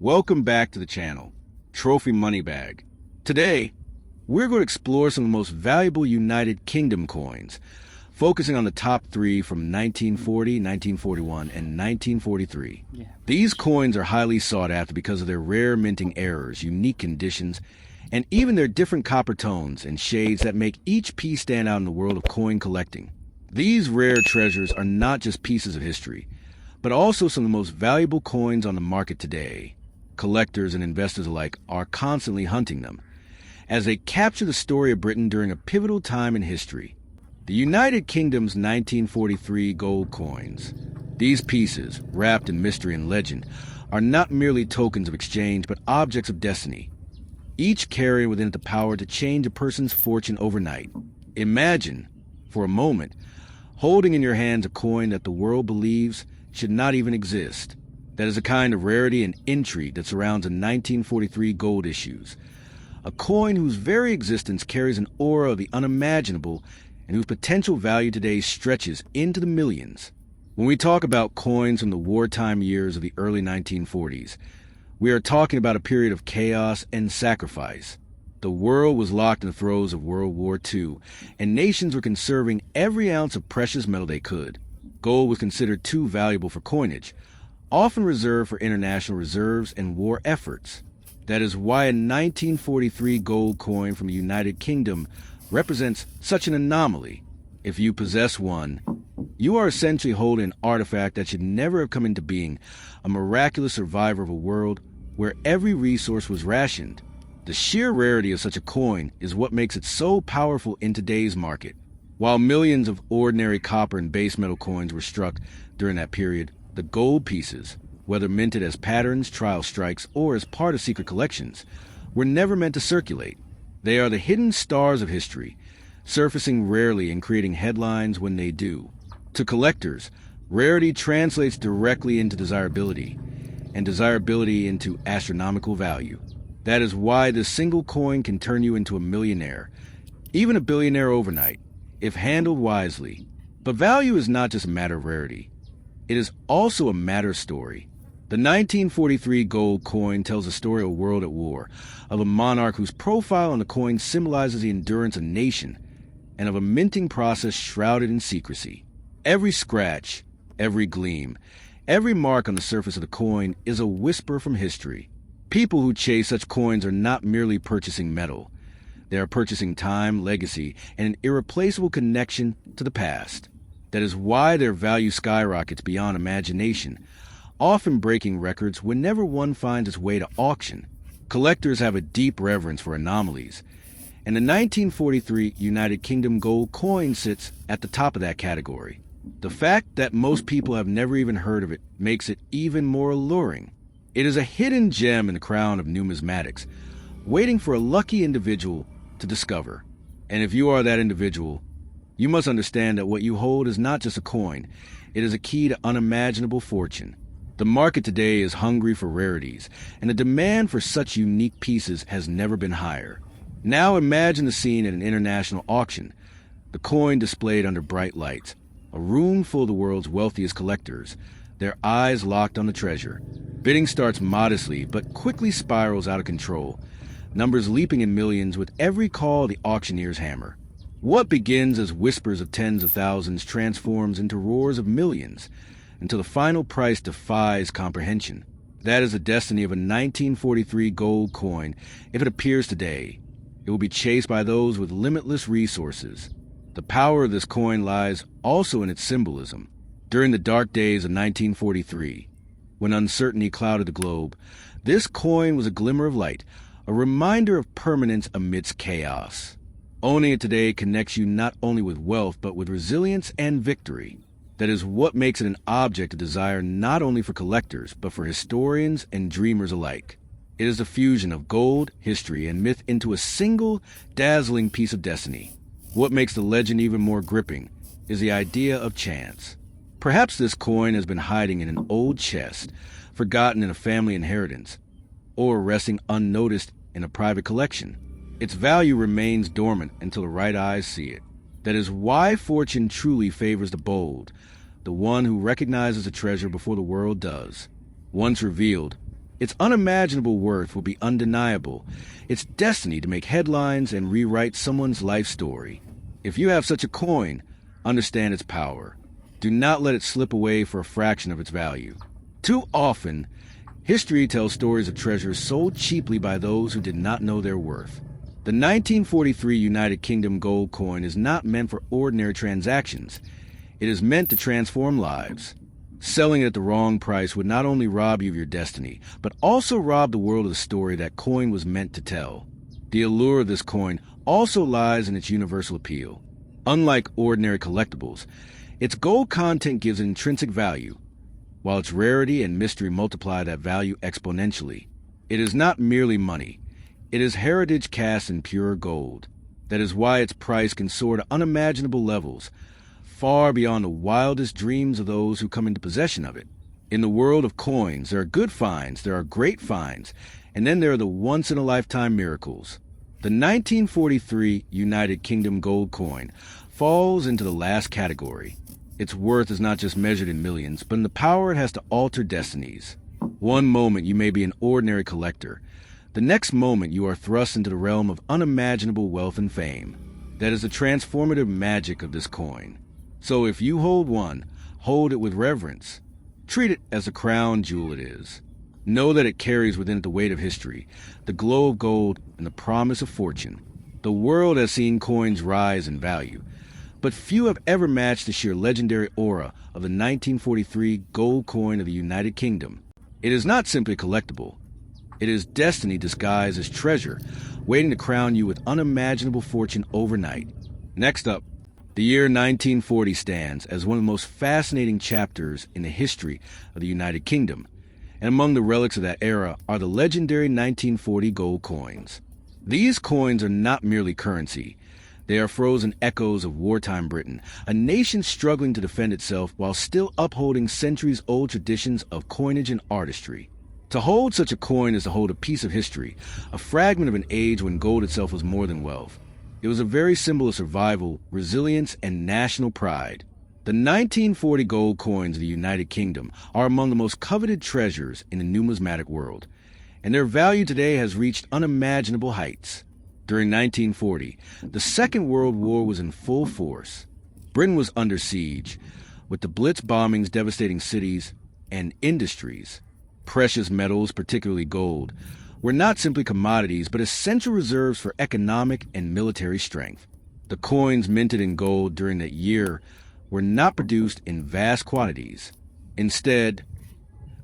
Welcome back to the channel, Trophy Money Bag. Today, we're going to explore some of the most valuable United Kingdom coins, focusing on the top three from 1940, 1941, and 1943. These coins are highly sought after because of their rare minting errors, unique conditions, and even their different copper tones and shades that make each piece stand out in the world of coin collecting. These rare treasures are not just pieces of history, but also some of the most valuable coins on the market today. Collectors and investors alike are constantly hunting them, as they capture the story of Britain during a pivotal time in history. The United Kingdom's 1943 gold coins. These pieces, wrapped in mystery and legend, are not merely tokens of exchange, but objects of destiny, each carrying within it the power to change a person's fortune overnight. Imagine, for a moment, holding in your hands a coin that the world believes should not even exist. That is a kind of rarity and intrigue that surrounds the 1943 gold issues. A coin whose very existence carries an aura of the unimaginable and whose potential value today stretches into the millions. When we talk about coins from the wartime years of the early 1940s, we are talking about a period of chaos and sacrifice. The world was locked in the throes of World War II, and nations were conserving every ounce of precious metal they could. Gold was considered too valuable for coinage, often reserved for international reserves and war efforts. That is why a 1943 gold coin from the United Kingdom represents such an anomaly. If you possess one, you are essentially holding an artifact that should never have come into being, a miraculous survivor of a world where every resource was rationed. The sheer rarity of such a coin is what makes it so powerful in today's market. While millions of ordinary copper and base metal coins were struck during that period, the gold pieces, whether minted as patterns, trial strikes, or as part of secret collections, were never meant to circulate. They are the hidden stars of history, surfacing rarely and creating headlines when they do. To collectors, rarity translates directly into desirability, and desirability into astronomical value. That is why this single coin can turn you into a millionaire, even a billionaire overnight, if handled wisely. But value is not just a matter of rarity. It is also a matter of story. The 1943 gold coin tells the story of a world at war, of a monarch whose profile on the coin symbolizes the endurance of a nation, and of a minting process shrouded in secrecy. Every scratch, every gleam, every mark on the surface of the coin is a whisper from history. People who chase such coins are not merely purchasing metal. They are purchasing time, legacy, and an irreplaceable connection to the past. That is why their value skyrockets beyond imagination, often breaking records whenever one finds its way to auction. Collectors have a deep reverence for anomalies, and the 1943 United Kingdom gold coin sits at the top of that category. The fact that most people have never even heard of it makes it even more alluring. It is a hidden gem in the crown of numismatics, waiting for a lucky individual to discover. And if you are that individual, you must understand that what you hold is not just a coin. It is a key to unimaginable fortune. The market today is hungry for rarities, and the demand for such unique pieces has never been higher. Now imagine the scene at an international auction. The coin displayed under bright lights. A room full of the world's wealthiest collectors, their eyes locked on the treasure. Bidding starts modestly, but quickly spirals out of control, numbers leaping in millions with every call of the auctioneer's hammer. What begins as whispers of tens of thousands transforms into roars of millions, until the final price defies comprehension. That is the destiny of a 1943 gold coin. If it appears today, it will be chased by those with limitless resources. The power of this coin lies also in its symbolism. During the dark days of 1943, when uncertainty clouded the globe, this coin was a glimmer of light, a reminder of permanence amidst chaos. Owning it today connects you not only with wealth, but with resilience and victory. That is what makes it an object of desire not only for collectors, but for historians and dreamers alike. It is the fusion of gold, history, and myth into a single, dazzling piece of destiny. What makes the legend even more gripping is the idea of chance. Perhaps this coin has been hiding in an old chest, forgotten in a family inheritance, or resting unnoticed in a private collection. Its value remains dormant until the right eyes see it. That is why fortune truly favors the bold, the one who recognizes a treasure before the world does. Once revealed, Its unimaginable worth will be undeniable. Its destiny to make headlines and rewrite someone's life story. If you have such a coin, understand its power. Do not let it slip away for a fraction of its value. Too often, history tells stories of treasures sold cheaply by those who did not know their worth. The 1943 United Kingdom gold coin is not meant for ordinary transactions. It is meant to transform lives. Selling it at the wrong price would not only rob you of your destiny, but also rob the world of the story that coin was meant to tell. The allure of this coin also lies in its universal appeal. Unlike ordinary collectibles, its gold content gives it intrinsic value, while its rarity and mystery multiply that value exponentially. It is not merely money. It is heritage cast in pure gold. That is why its price can soar to unimaginable levels, far beyond the wildest dreams of those who come into possession of it. In the world of coins, there are good finds, there are great finds, and then there are the once-in-a-lifetime miracles. The 1943 United Kingdom gold coin falls into the last category. Its worth is not just measured in millions, but in the power it has to alter destinies. One moment you may be an ordinary collector. The next moment you are thrust into the realm of unimaginable wealth and fame. That is the transformative magic of this coin. So if you hold one, hold it with reverence. Treat it as the crown jewel it is. Know that it carries within it the weight of history, the glow of gold, and the promise of fortune. The world has seen coins rise in value, but few have ever matched the sheer legendary aura of the 1943 gold coin of the United Kingdom. It is not simply collectible. It is destiny disguised as treasure, waiting to crown you with unimaginable fortune overnight. Next up, the year 1940 stands as one of the most fascinating chapters in the history of the United Kingdom, and among the relics of that era are the legendary 1940 gold coins. These coins are not merely currency. They are frozen echoes of wartime Britain, a nation struggling to defend itself while still upholding centuries-old traditions of coinage and artistry. To hold such a coin is to hold a piece of history, a fragment of an age when gold itself was more than wealth. It was a very symbol of survival, resilience, and national pride. The 1940 gold coins of the United Kingdom are among the most coveted treasures in the numismatic world, and their value today has reached unimaginable heights. During 1940, the Second World War was in full force. Britain was under siege, with the Blitz bombings devastating cities and industries. Precious metals, particularly gold, were not simply commodities, but essential reserves for economic and military strength. The coins minted in gold during that year were not produced in vast quantities. Instead,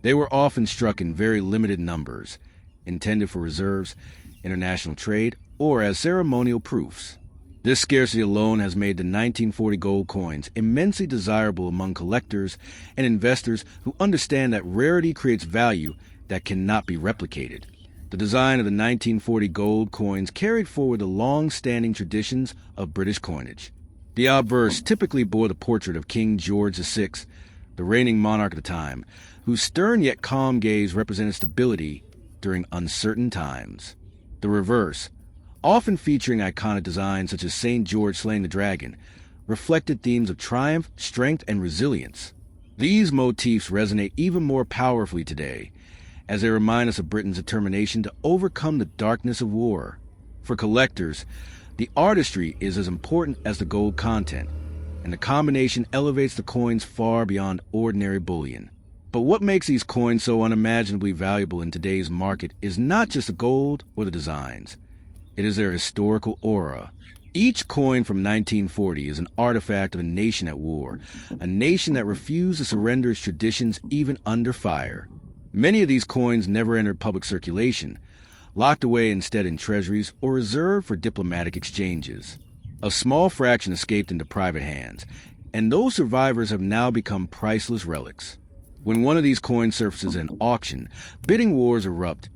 they were often struck in very limited numbers, intended for reserves, international trade, or as ceremonial proofs. This scarcity alone has made the 1940 gold coins immensely desirable among collectors and investors who understand that rarity creates value that cannot be replicated. The design of the 1940 gold coins carried forward the long-standing traditions of British coinage. The obverse typically bore the portrait of King George VI, the reigning monarch at the time, whose stern yet calm gaze represented stability during uncertain times. The reverse, often featuring iconic designs such as St. George slaying the dragon, reflected themes of triumph, strength, and resilience. These motifs resonate even more powerfully today, as they remind us of Britain's determination to overcome the darkness of war. For collectors, the artistry is as important as the gold content, and the combination elevates the coins far beyond ordinary bullion. But what makes these coins so unimaginably valuable in today's market is not just the gold or the designs. It is their historical aura. Each coin from 1940 is an artifact of a nation at war, a nation that refused to surrender its traditions even under fire. Many of these coins never entered public circulation, locked away instead in treasuries or reserved for diplomatic exchanges. A small fraction escaped into private hands, and those survivors have now become priceless relics. When one of these coins surfaces in auction, bidding wars erupt,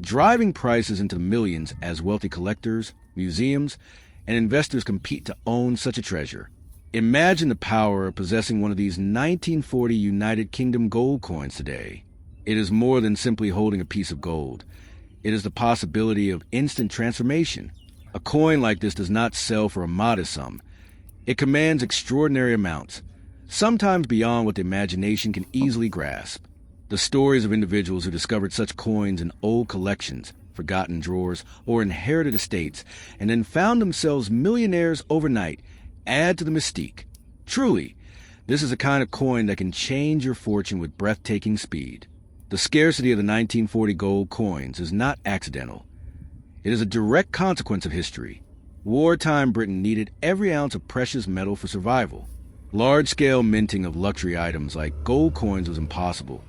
driving prices into the millions as wealthy collectors, museums, and investors compete to own such a treasure. Imagine the power of possessing one of these 1940 United Kingdom gold coins today. It is more than simply holding a piece of gold. It is the possibility of instant transformation. A coin like this does not sell for a modest sum. It commands extraordinary amounts, sometimes beyond what the imagination can easily grasp. The stories of individuals who discovered such coins in old collections, forgotten drawers, or inherited estates, and then found themselves millionaires overnight, add to the mystique. Truly, this is a kind of coin that can change your fortune with breathtaking speed. The scarcity of the 1940 gold coins is not accidental. It is a direct consequence of history. Wartime Britain needed every ounce of precious metal for survival. Large-scale minting of luxury items like gold coins was impossible,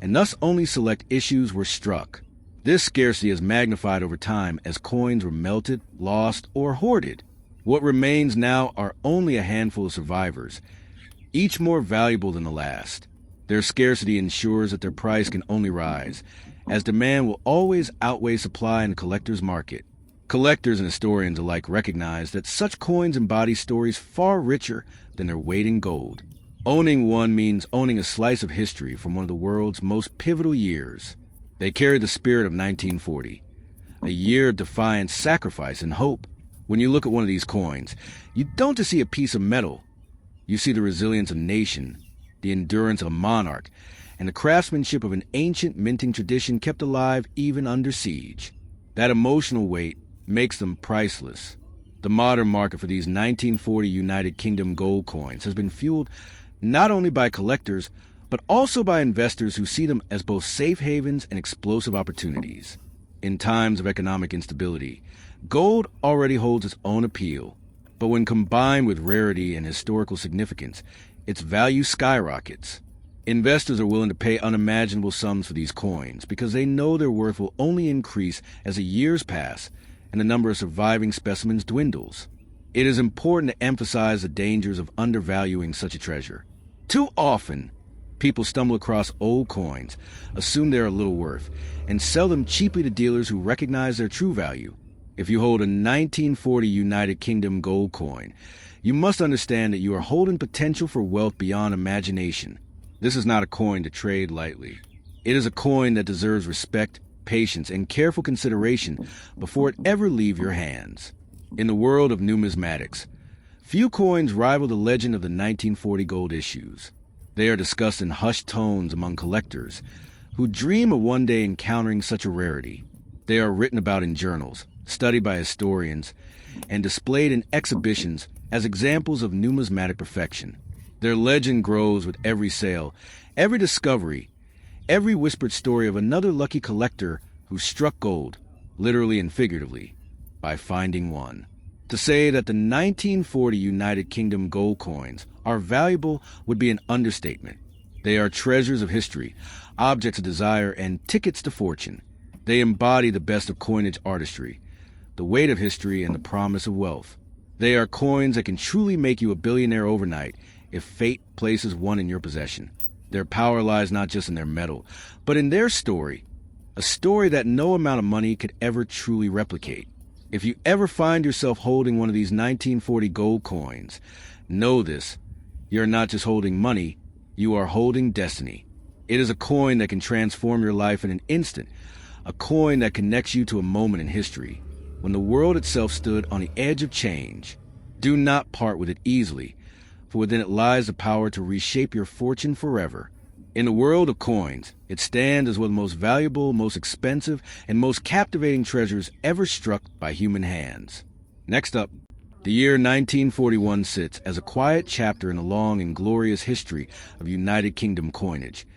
and thus only select issues were struck. This scarcity is magnified over time as coins were melted, lost, or hoarded. What remains now are only a handful of survivors, each more valuable than the last. Their scarcity ensures that their price can only rise, as demand will always outweigh supply in the collector's market. Collectors and historians alike recognize that such coins embody stories far richer than their weight in gold. Owning one means owning a slice of history from one of the world's most pivotal years. They carry the spirit of 1940, a year of defiance, sacrifice, and hope. When you look at one of these coins, you don't just see a piece of metal. You see the resilience of a nation, the endurance of a monarch, and the craftsmanship of an ancient minting tradition kept alive even under siege. That emotional weight makes them priceless. The modern market for these 1940 United Kingdom gold coins has been fueled not only by collectors, but also by investors who see them as both safe havens and explosive opportunities. In times of economic instability, gold already holds its own appeal, but when combined with rarity and historical significance, its value skyrockets. Investors are willing to pay unimaginable sums for these coins because they know their worth will only increase as the years pass and the number of surviving specimens dwindles. It is important to emphasize the dangers of undervaluing such a treasure. Too often, people stumble across old coins, assume they're a little worth, and sell them cheaply to dealers who recognize their true value. If you hold a 1940 United Kingdom gold coin, you must understand that you are holding potential for wealth beyond imagination. This is not a coin to trade lightly. It is a coin that deserves respect, patience, and careful consideration before it ever leaves your hands. In the world of numismatics, few coins rival the legend of the 1940 gold issues. They are discussed in hushed tones among collectors who dream of one day encountering such a rarity. They are written about in journals, studied by historians, and displayed in exhibitions as examples of numismatic perfection. Their legend grows with every sale, every discovery, every whispered story of another lucky collector who struck gold, literally and figuratively, by finding one. To say that the 1940 United Kingdom gold coins are valuable would be an understatement. They are treasures of history, objects of desire, and tickets to fortune. They embody the best of coinage artistry, the weight of history, and the promise of wealth. They are coins that can truly make you a billionaire overnight if fate places one in your possession. Their power lies not just in their metal, but in their story, a story that no amount of money could ever truly replicate. If you ever find yourself holding one of these 1940 gold coins, know this: you're not just holding money, you are holding destiny. It is a coin that can transform your life in an instant, a coin that connects you to a moment in history, when the world itself stood on the edge of change. Do not part with it easily, for within it lies the power to reshape your fortune forever. In the world of coins, it stands as one of the most valuable, most expensive, and most captivating treasures ever struck by human hands. Next up, the year 1941 sits as a quiet chapter in the long and glorious history of United Kingdom coinage.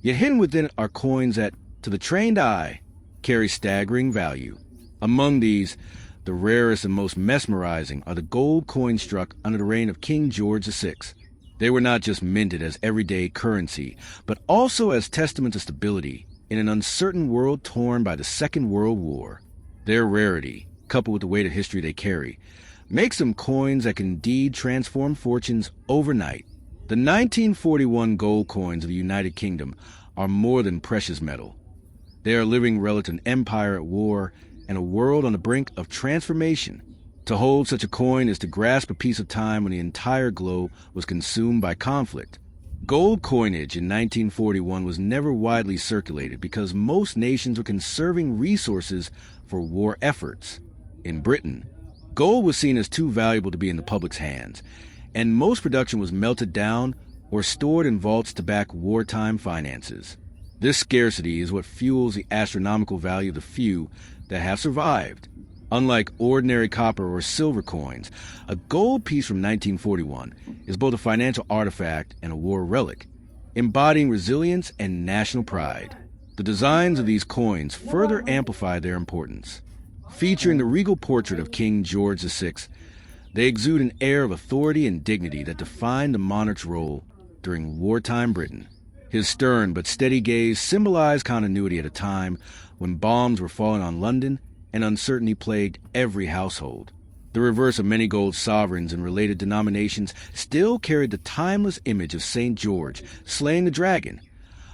Yet hidden within it are coins that, to the trained eye, carry staggering value. Among these, the rarest and most mesmerizing are the gold coins struck under the reign of King George VI. They were not just minted as everyday currency, but also as testament to stability in an uncertain world torn by the Second World War. Their rarity, coupled with the weight of history they carry, makes them coins that can indeed transform fortunes overnight. The 1941 gold coins of the United Kingdom are more than precious metal. They are living relics of an empire at war and a world on the brink of transformation. To hold such a coin is to grasp a piece of time when the entire globe was consumed by conflict. Gold coinage in 1941 was never widely circulated because most nations were conserving resources for war efforts. In Britain, gold was seen as too valuable to be in the public's hands, and most production was melted down or stored in vaults to back wartime finances. This scarcity is what fuels the astronomical value of the few that have survived. Unlike ordinary copper or silver coins, a gold piece from 1941 is both a financial artifact and a war relic, embodying resilience and national pride. The designs of these coins further amplify their importance. Featuring the regal portrait of King George VI, they exude an air of authority and dignity that defined the monarch's role during wartime Britain. His stern but steady gaze symbolized continuity at a time when bombs were falling on London and uncertainty plagued every household. The reverse of many gold sovereigns and related denominations still carried the timeless image of St. George slaying the dragon,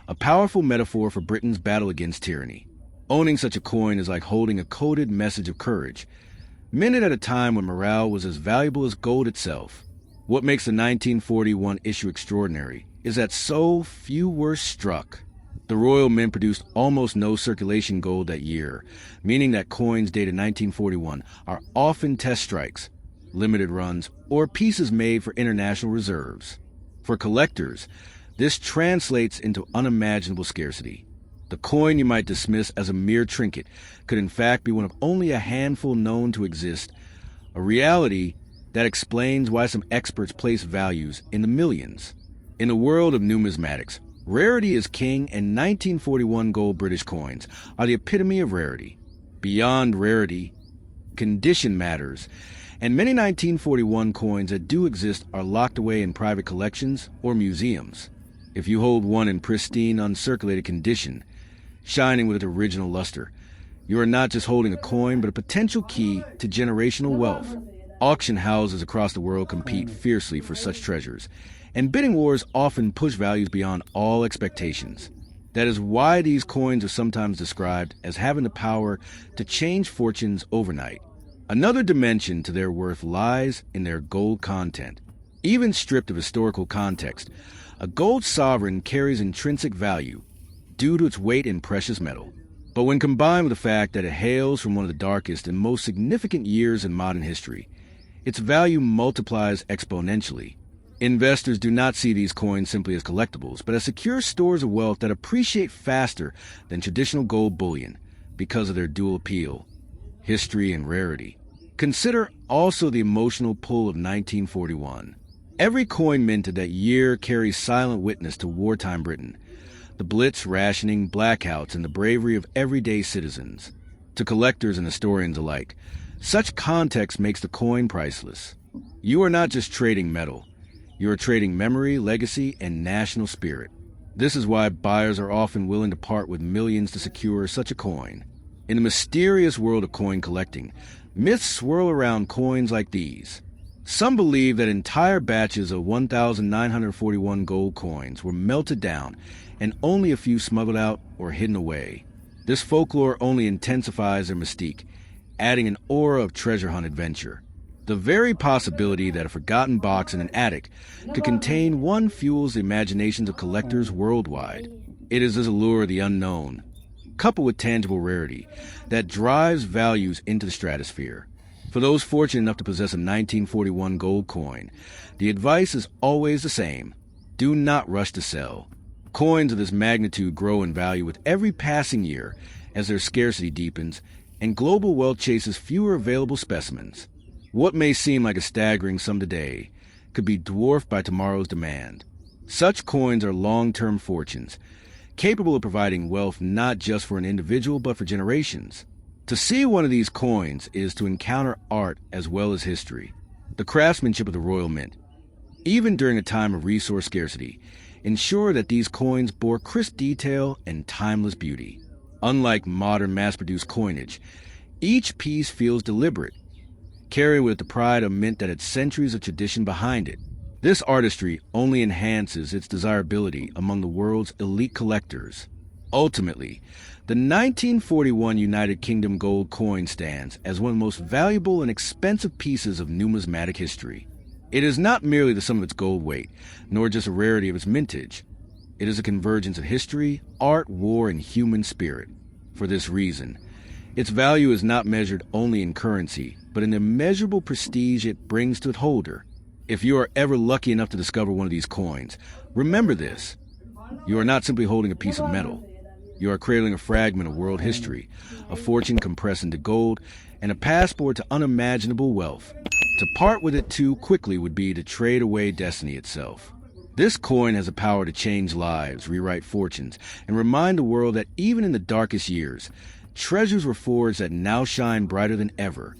a powerful metaphor for Britain's battle against tyranny. Owning such a coin is like holding a coded message of courage, minted at a time when morale was as valuable as gold itself. What makes the 1941 issue extraordinary is that so few were struck. The Royal Mint produced almost no circulation gold that year, meaning that coins dated 1941 are often test strikes, limited runs, or pieces made for international reserves. For collectors, this translates into unimaginable scarcity. The coin you might dismiss as a mere trinket could in fact be one of only a handful known to exist, a reality that explains why some experts place values in the millions. In the world of numismatics, rarity is king, and 1941 gold British coins are the epitome of rarity. Beyond rarity, condition matters, and many 1941 coins that do exist are locked away in private collections or museums. If you hold one in pristine, uncirculated condition, shining with its original luster, you are not just holding a coin, but a potential key to generational wealth. Auction houses across the world compete fiercely for such treasures, and bidding wars often push values beyond all expectations. That is why these coins are sometimes described as having the power to change fortunes overnight. Another dimension to their worth lies in their gold content. Even stripped of historical context, a gold sovereign carries intrinsic value due to its weight in precious metal. But when combined with the fact that it hails from one of the darkest and most significant years in modern history, its value multiplies exponentially. Investors do not see these coins simply as collectibles, but as secure stores of wealth that appreciate faster than traditional gold bullion because of their dual appeal, history and rarity. Consider also the emotional pull of 1941. Every coin minted that year carries silent witness to wartime Britain, the Blitz, rationing, blackouts, and the bravery of everyday citizens. To collectors and historians alike, such context makes the coin priceless. You are not just trading metal. You are trading memory, legacy, and national spirit. This is why buyers are often willing to part with millions to secure such a coin. In the mysterious world of coin collecting, myths swirl around coins like these. Some believe that entire batches of 1,941 gold coins were melted down and only a few smuggled out or hidden away. This folklore only intensifies their mystique, adding an aura of treasure hunt adventure. The very possibility that a forgotten box in an attic could contain one fuels the imaginations of collectors worldwide. It is this allure of the unknown, coupled with tangible rarity, that drives values into the stratosphere. For those fortunate enough to possess a 1941 gold coin, the advice is always the same. Do not rush to sell. Coins of this magnitude grow in value with every passing year as their scarcity deepens and global wealth chases fewer available specimens. What may seem like a staggering sum today could be dwarfed by tomorrow's demand. Such coins are long-term fortunes, capable of providing wealth not just for an individual but for generations. To see one of these coins is to encounter art as well as history. The craftsmanship of the Royal Mint, even during a time of resource scarcity, ensure that these coins bore crisp detail and timeless beauty. Unlike modern mass-produced coinage, each piece feels deliberate, carrying with it the pride of a mint that had centuries of tradition behind it. This artistry only enhances its desirability among the world's elite collectors. Ultimately, the 1941 United Kingdom gold coin stands as one of the most valuable and expensive pieces of numismatic history. It is not merely the sum of its gold weight, nor just a rarity of its mintage. It is a convergence of history, art, war, and human spirit. For this reason, its value is not measured only in currency, but in the immeasurable prestige it brings to its holder. If you are ever lucky enough to discover one of these coins, remember this. You are not simply holding a piece of metal. You are cradling a fragment of world history, a fortune compressed into gold, and a passport to unimaginable wealth. To part with it too quickly would be to trade away destiny itself. This coin has the power to change lives, rewrite fortunes, and remind the world that even in the darkest years, treasures were forged that now shine brighter than ever,